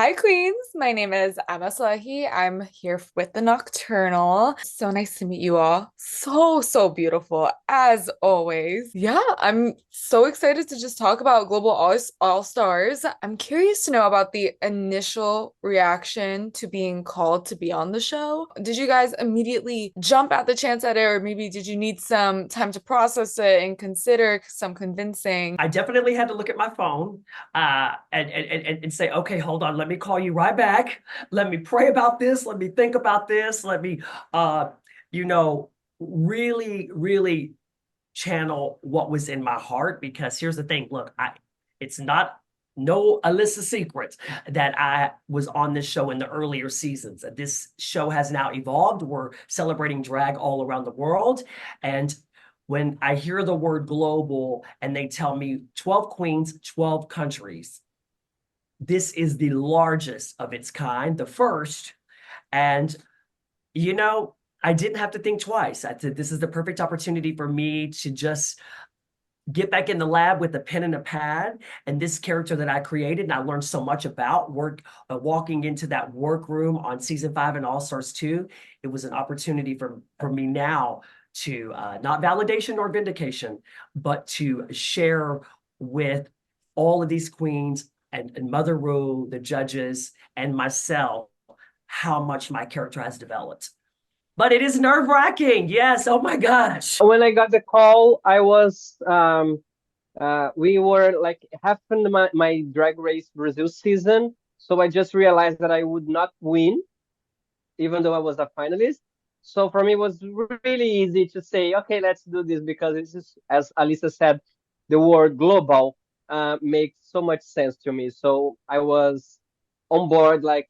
Hi, Queens. My name is Emma Slahi. I'm here with the Nocturnal. So nice to meet you all. So beautiful as always. Yeah, I'm so excited to just talk about Global All Stars. I'm curious to know about the initial reaction to being called to be on the show. Did you guys immediately jump at the chance at it, or maybe did you need some time to process it and consider some convincing? I definitely had to look at my phone and say, okay, hold on, let me call you right back. Let me pray about this. Let me think about this. Let me, uh, you know, really channel what was in my heart. Because here's the thing, look, it's not no Alyssa secret that I was on this show in the earlier seasons. This show has now evolved. We're celebrating drag all around the world. And when I hear the word global and they tell me 12 queens, 12 countries, this is the largest of its kind, the first. And, you know, I didn't have to think twice. I said, this is the perfect opportunity for me to just get back in the lab with a pen and a pad and this character that I created and I learned so much about walking into that workroom on season 5 and All Stars 2. It was an opportunity for me now to not validation or vindication, but to share with all of these queens and Mother Rue, the judges, and myself how much my character has developed. But it is nerve-wracking. Yes. Oh my gosh. When I got the call, I was we were like half in my Drag Race Brazil season, so I just realized that I would not win, even though I was a finalist. So for me, it was really easy to say, okay, let's do this because it's just, as Alyssa said, the word global makes so much sense to me. So I was on board like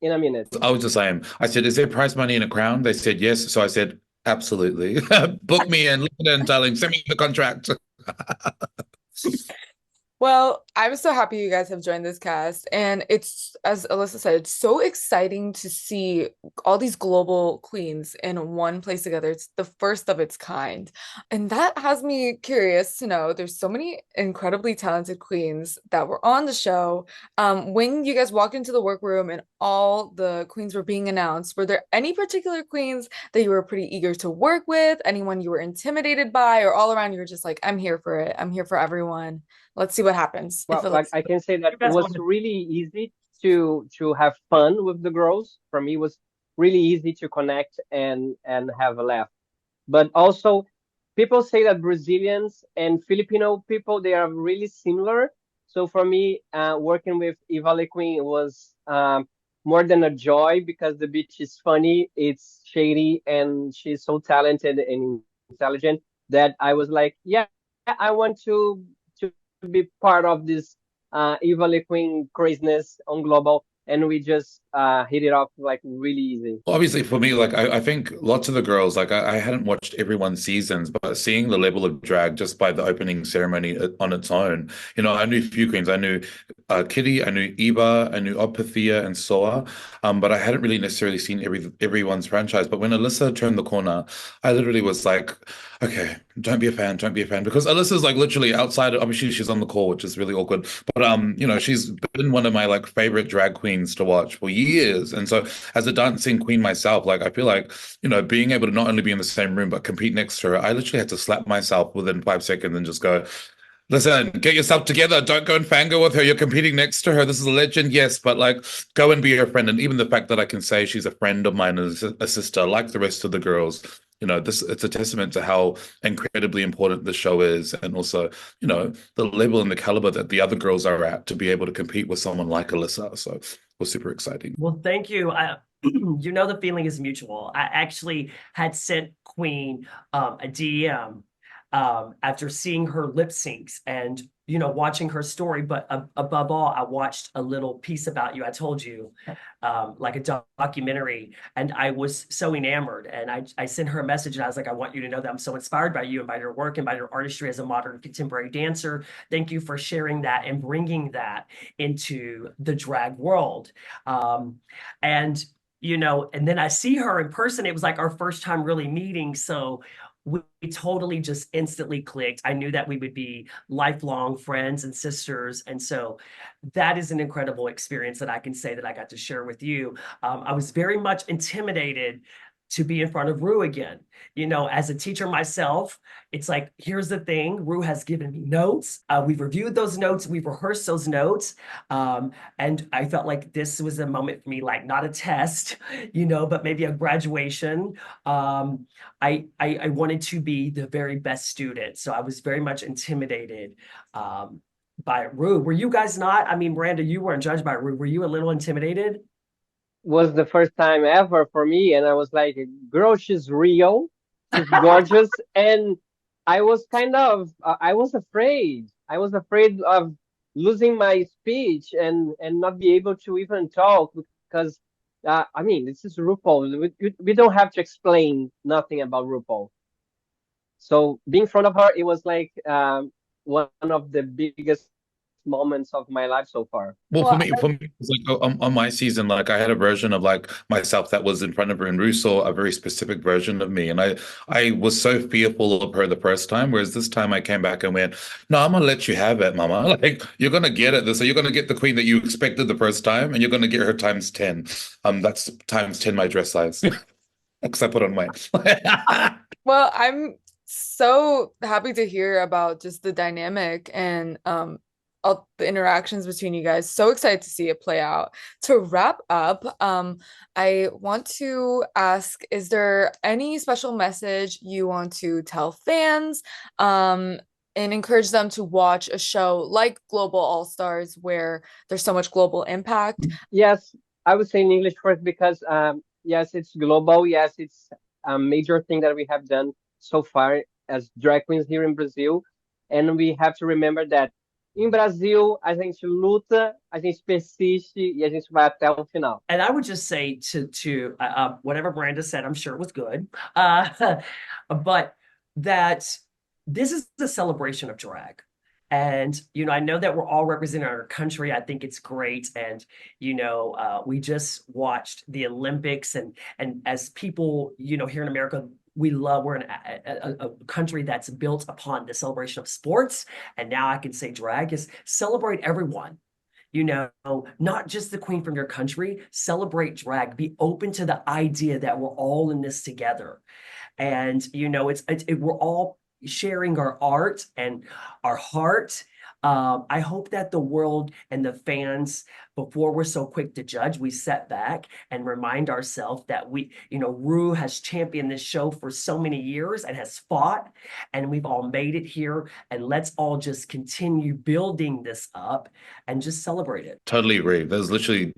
in a minute. I was the same. I said, "Is there prize money in a crown?" They said yes. So I said, "Absolutely. Book me in, look at it and tell him, send me the contract." Well, I'm so happy you guys have joined this cast. And it's, as Alyssa said, it's so exciting to see all these global queens in one place together. It's the first of its kind. And that has me curious to know there's so many incredibly talented queens that were on the show. When you guys walked into the workroom and all the queens were being announced, were there any particular queens that you were pretty eager to work with? Anyone you were intimidated by, or all around you were just like, I'm here for it. I'm here for everyone. Let's see what happens if Well, it like looks I can say that You it guys was want to really easy to have fun with the girls. For me, it was really easy to connect and have a laugh. But also, people say that Brazilians and Filipino people they are really similar. So for me, working with Eva Queen was more than a joy because the bitch is funny, it's shady, and she's so talented and intelligent that I was like, yeah, I want to be part of this Eva Queen craziness on Global, and we just hit it off like really easy. Obviously, for me, like I think lots of the girls, like I hadn't watched everyone's seasons, but seeing the level of drag just by the opening ceremony on its own, I knew a few queens. I knew Kitty, I knew Eva, I knew Opathia and Soa, but I hadn't really necessarily seen everyone's franchise. But when Alyssa turned the corner, I literally was like, okay, don't be a fan, don't be a fan, because Alyssa's like literally outside. Obviously, she's on the call, which is really awkward. But she's been one of my like favorite drag queens to watch for years, and so as a dancing queen myself, like I feel like, being able to not only be in the same room but compete next to her, I literally had to slap myself within 5 seconds and just go, listen, get yourself together. Don't go and fangirl with her. You're competing next to her. This is a legend, yes, but like go and be her friend. And even the fact that I can say she's a friend of mine and a sister, like the rest of the girls, this it's a testament to how incredibly important the show is, and also, the level and the caliber that the other girls are at to be able to compete with someone like Alyssa. So it was super exciting. Well, thank you. The feeling is mutual. I actually had sent Queen a DM after seeing her lip syncs and watching her story. But above all, I watched a little piece about you. I told you, like a documentary, and I was so enamored. And I sent her a message, and I was like, I want you to know that I'm so inspired by you and by your work and by your artistry as a modern contemporary dancer. Thank you for sharing that and bringing that into the drag world. And and then I see her in person. It was like our first time really meeting. So we totally just instantly clicked. I knew that we would be lifelong friends and sisters. And so that is an incredible experience that I can say that I got to share with you. I was very much intimidated to be in front of Rue again. You know, as a teacher myself, it's like, here's the thing, Rue has given me notes. We've reviewed those notes, we've rehearsed those notes. And I felt like this was a moment for me, like not a test, you know, but maybe a graduation. I wanted to be the very best student. So I was very much intimidated by Rue. Were you guys not? I mean, Miranda, you weren't judged by Rue. Were you a little intimidated? Was the first time ever for me, and I was like, girl, she's real, she's gorgeous. And I was kind of I was afraid. I was afraid of losing my speech and not be able to even talk, because I mean, this is RuPaul. We don't have to explain nothing about RuPaul. So being in front of her, it was like one of the biggest moments of my life so far. Well, Well, for me, it's like on my season, like I had a version of like myself that was in front of her, and Rue saw a very specific version of me, and I was so fearful of her the first time, whereas this time I came back and went, "No, I'm gonna let you have it, Mama. Like you're gonna get it. So you're gonna get the queen that you expected the first time, and you're gonna get her times 10. That's times 10 my dress size, because I put on weight." well, I'm so happy to hear about just the dynamic and all the interactions between you guys. So excited to see it play out. To wrap up, I want to ask, is there any special message you want to tell fans, and encourage them to watch a show like Global All Stars where there's so much global impact? Yes, I would say in English first because yes, it's global. Yes, it's a major thing that we have done so far as drag queens here in Brazil. And we have to remember that em Brasil a gente luta, a gente persiste e a gente vai até o final. And I would just say to whatever Miranda said, I'm sure it was good, but that this is a celebration of drag. And, you know, I know that we're all representing our country. I think it's great. And, you know, we just watched the Olympics and as people, you know, here in America, we're in a country that's built upon the celebration of sports. And now I can say drag is celebrate everyone. You know, not just the queen from your country, celebrate drag, be open to the idea that we're all in this together. And, you know, we're all sharing our art and our heart. I hope that the world and the fans, before we're so quick to judge, we set back and remind ourselves that you know, Rue has championed this show for so many years and has fought, and we've all made it here. And let's all just continue building this up and just celebrate it. Totally agree. There's literally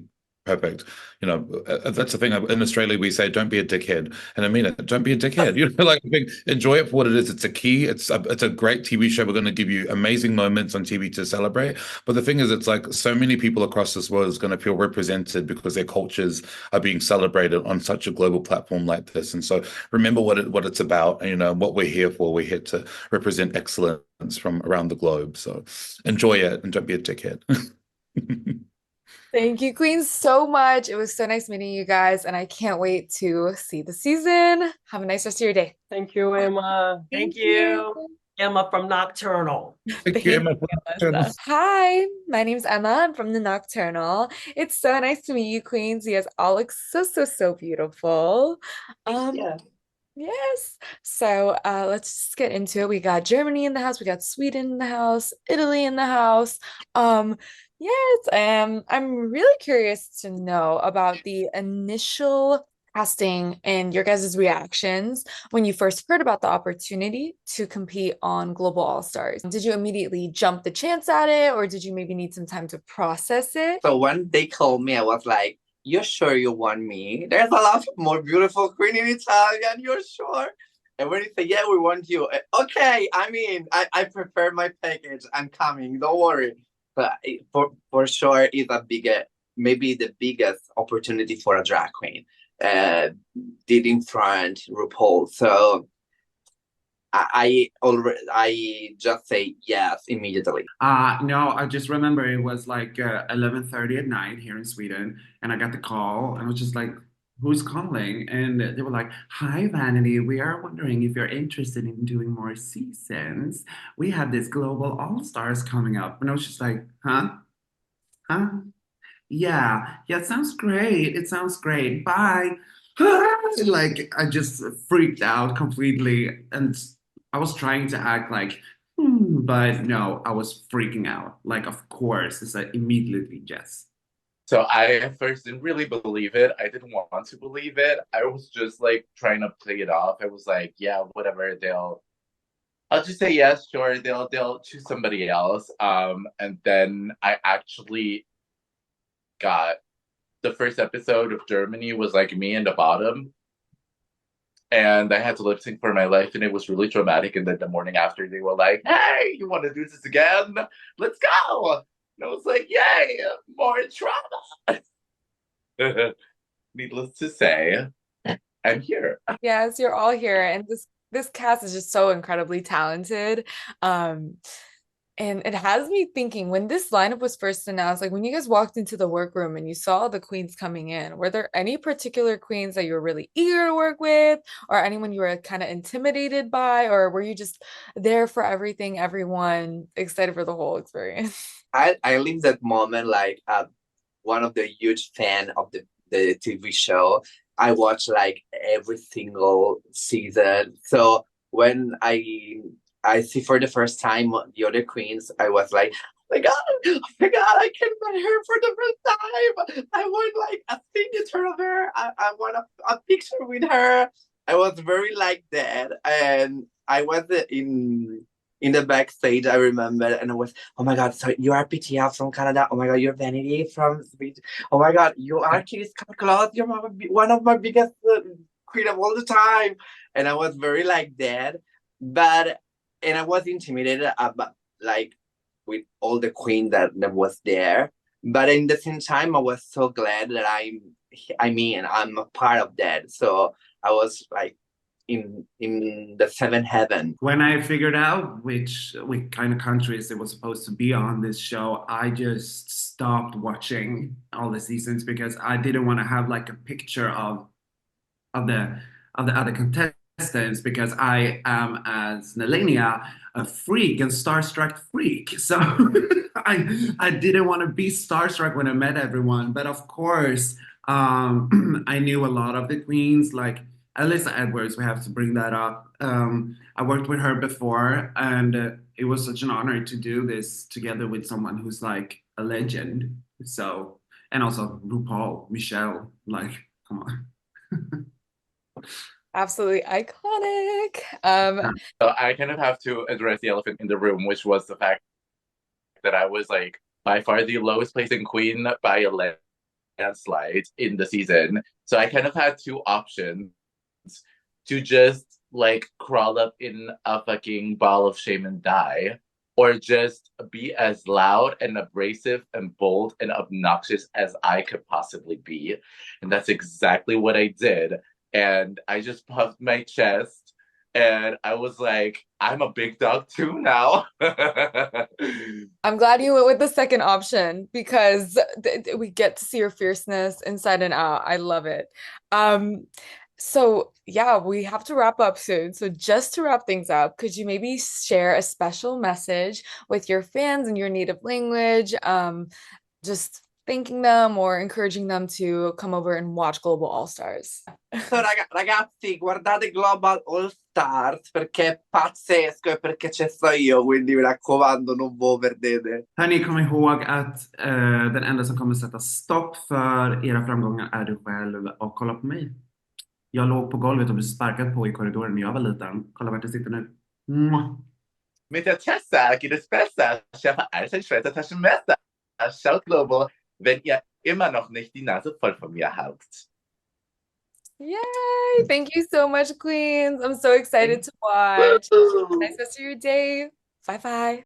perfect. You know, that's the thing. In Australia, we say, "Don't be a dickhead," and I mean it. Don't be a dickhead. You know, like I think enjoy it for what it is. It's a key. It's a great TV show. We're going to give you amazing moments on TV to celebrate. But the thing is, it's like so many people across this world is going to feel represented because their cultures are being celebrated on such a global platform like this. And so remember what it's about. And, you know, what we're here for. We're here to represent excellence from around the globe. So enjoy it and don't be a dickhead. Thank you, Queen, so much. It was so nice meeting you guys, and I can't wait to see the season. Have a nice rest of your day. Thank you, Emma. Thank you, Emma from Nocturnal. Thank you, Emma. Alyssa. Hi, my name's Emma. I'm from the Nocturnal. It's so nice to meet you, Queens. You guys all look so beautiful. Yeah. Yes. So let's just get into it. We got Germany in the house, we got Sweden in the house, Italy in the house. Yes, I'm really curious to know about the initial casting and your guys' reactions when you first heard about the opportunity to compete on Global All Stars. Did you immediately jump the chance at it, or did you maybe need some time to process it? So when they called me, I was like, "You're sure you want me? There's a lot more beautiful queen in Italian. You're sure?" And when they say, "Yeah, we want you," okay, I mean, I prepared my package. I'm coming. Don't worry. But for sure, it's maybe the biggest opportunity for a drag queen. Did in front RuPaul. So I just say yes immediately. No, I just remember it was like 11:30 at night here in Sweden, and I got the call, and I was just like, who's calling? And they were like, hi, Vanity. We are wondering if you're interested in doing more seasons. We have this global all-stars coming up. And I was just like, huh? Huh? Yeah, yeah, it sounds great. It sounds great. Bye. Like I just freaked out completely, and I was trying to act like, but no, I was freaking out. Like, of course, it's like immediately yes. So I at first didn't really believe it. I didn't want to believe it. I was just like trying to play it off. I was like, yeah, whatever. I'll just say yes, sure. They'll choose somebody else. And then I actually got the first episode of Germany was like me in the bottom. And I had to lip sync for my life, and it was really traumatic. And then the morning after, they were like, "Hey, you want to do this again? Let's go!" And I was like, "Yay, more trauma!" Needless to say, I'm here. Yes, you're all here, and this cast is just so incredibly talented. Um, and it has me thinking when this lineup was first announced, like when you guys walked into the workroom and you saw the queens coming in, were there any particular queens that you were really eager to work with, or anyone you were kind of intimidated by, or were you just there for everything, everyone, excited for the whole experience? I live that moment like one of the huge fan of the TV show. I watch like every single season. So when I see for the first time the other queens, I was like, oh my god, I can met her for the first time. I want like a signature of her. I want a picture with her. I was very like that. And I was in the backstage, I remember, and I was, oh my god, so you are PTL from Canada. Oh my god, you're Vanity from Sweden. Oh my god, you are Kitty Scott Claus. You're one of my biggest queen of all the time. And I was very like that. But, and I was intimidated about, like, with all the queen that was there. But in the same time, I was so glad that I'm a part of that. So I was like, in the seventh heaven. When I figured out which kind of countries it was supposed to be on this show, I just stopped watching all the seasons because I didn't want to have like a picture of the other contestants because I am as Nelenia a freak and starstruck freak. So I didn't want to be starstruck when I met everyone. But of course, I knew a lot of the queens like Alyssa Edwards. We have to bring that up. I worked with her before, and it was such an honor to do this together with someone who's like a legend. So, and also RuPaul, Michelle, like, come on. Absolutely iconic. So I kind of have to address the elephant in the room, which was the fact that I was like by far the lowest placing queen by a landslide in the season. So I kind of had two options to just like crawl up in a fucking ball of shame and die, or just be as loud and abrasive and bold and obnoxious as I could possibly be. And that's exactly what I did. And I just puffed my chest and I was like, I'm a big dog too now. I'm glad you went with the second option because we get to see your fierceness inside and out. I love it. So yeah, we have to wrap up soon. So just to wrap things up, could you maybe share a special message with your fans in your native language? Just thanking them or encouraging them to come over and watch Global All Stars. So, ragazzi, guardate Global All Stars perché è pazzesco e perché ci sto io, quindi mi raccomando, non voi perdete. Hörni, kom ihåg att den enda som kommer sätta stopp för era framgångar är du själv och kolla på mig. Jag låg på golvet och blev sparkad på i korridoren när jag var liten. Kolla vart jag sitter nu. Mwah. Mit der Tessa geht es besser. Schärfer als ein Schwestertaschenmesser. Schaut Global, wenn ihr immer noch nicht die Nase voll von mir habt. Yay! Thank you so much, Queens. I'm so excited to watch. Nice rest of your day. Bye bye.